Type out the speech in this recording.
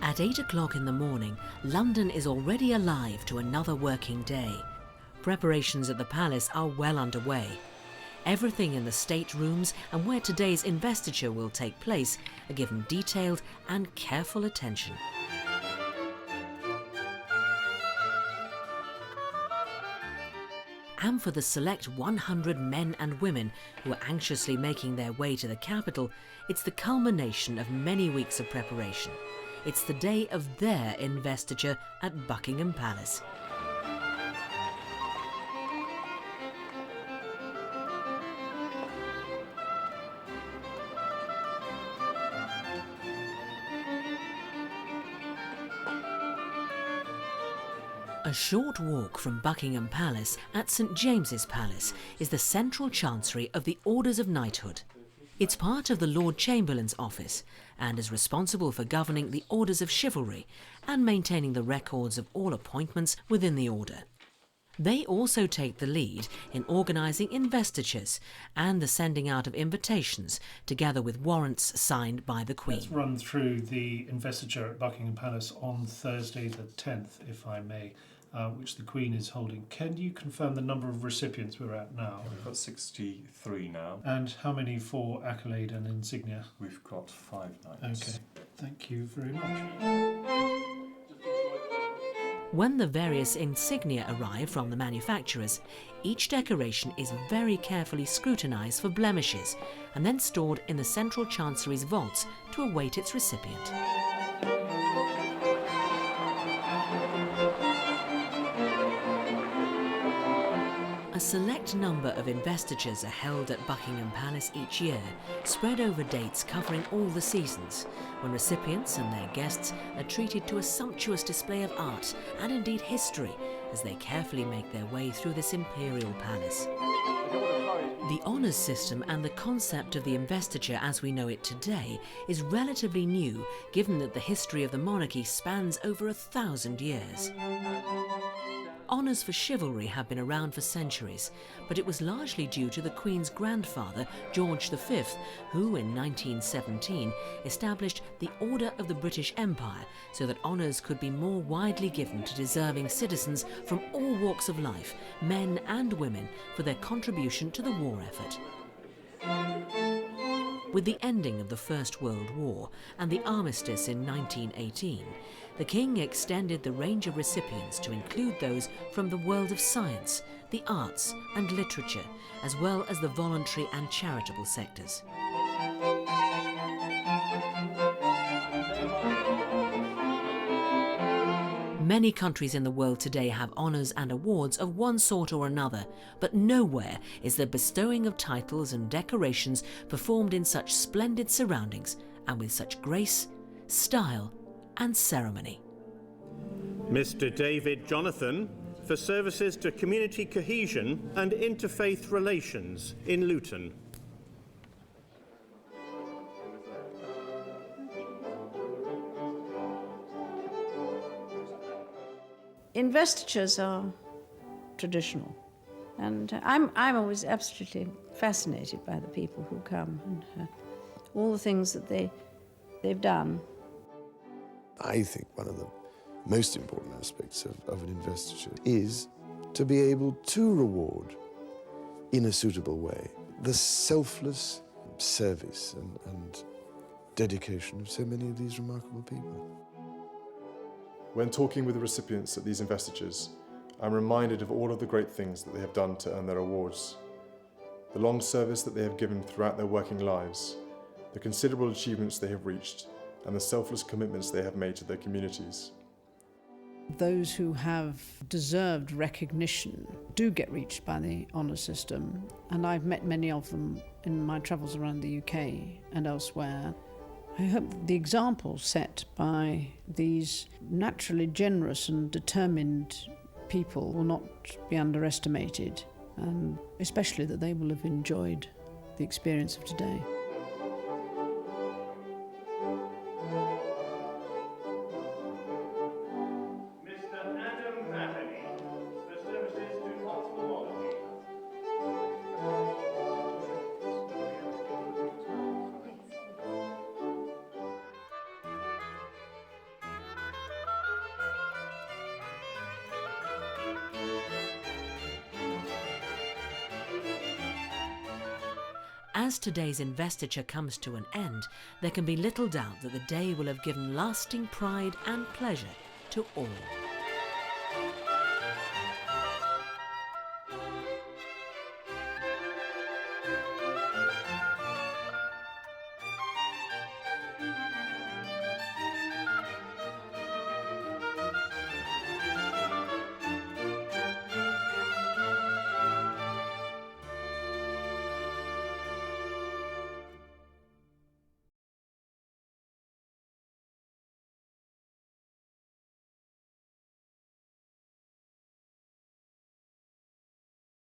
At 8 o'clock in the morning, London is already alive to another working day. Preparations at the palace are well underway. Everything in the state rooms and where today's investiture will take place are given detailed and careful attention. And for the select 100 men and women who are anxiously making their way to the capital, it's the culmination of many weeks of preparation. It's the day of their investiture at Buckingham Palace. A short walk from Buckingham Palace at St James's Palace is the central chancery of the Orders of Knighthood. It's part of the Lord Chamberlain's office and is responsible for governing the Orders of Chivalry and maintaining the records of all appointments within the order. They also take the lead in organising investitures and the sending out of invitations, together with warrants signed by the Queen. Let's run through the investiture at Buckingham Palace on Thursday the 10th, if I may, which the Queen is holding. Can you confirm the number of recipients we're at now? We've got 63 now. And how many for accolade and insignia? We've got 5 knights. Okay, thank you very much. When the various insignia arrive from the manufacturers, each decoration is very carefully scrutinised for blemishes and then stored in the central chancery's vaults to await its recipient. A select number of investitures are held at Buckingham Palace each year, spread over dates covering all the seasons, when recipients and their guests are treated to a sumptuous display of art and indeed history as they carefully make their way through this imperial palace. The honours system and the concept of the investiture as we know it today is relatively new, given that the history of the monarchy spans over 1,000 years. Honours for chivalry have been around for centuries, but it was largely due to the Queen's grandfather, George V, who in 1917 established the Order of the British Empire so that honours could be more widely given to deserving citizens from all walks of life, men and women, for their contribution to the war effort. With the ending of the First World War and the armistice in 1918, the King extended the range of recipients to include those from the world of science, the arts and literature, as well as the voluntary and charitable sectors. Many countries in the world today have honours and awards of one sort or another, but nowhere is the bestowing of titles and decorations performed in such splendid surroundings and with such grace, style and ceremony. Mr. David Jonathan, for services to community cohesion and interfaith relations in Luton. Investitures are traditional, and I'm always absolutely fascinated by the people who come and all the things that they've done. I think one of the most important aspects of an investiture is to be able to reward in a suitable way the selfless service and dedication of so many of these remarkable people. When talking with the recipients at these investitures, I'm reminded of all of the great things that they have done to earn their awards, the long service that they have given throughout their working lives, the considerable achievements they have reached, and the selfless commitments they have made to their communities. Those who have deserved recognition do get reached by the honour system, and I've met many of them in my travels around the UK and elsewhere. I hope the example set by these naturally generous and determined people will not be underestimated, and especially that they will have enjoyed the experience of today. as today's investiture comes to an end, there can be little doubt that the day will have given lasting pride and pleasure to all.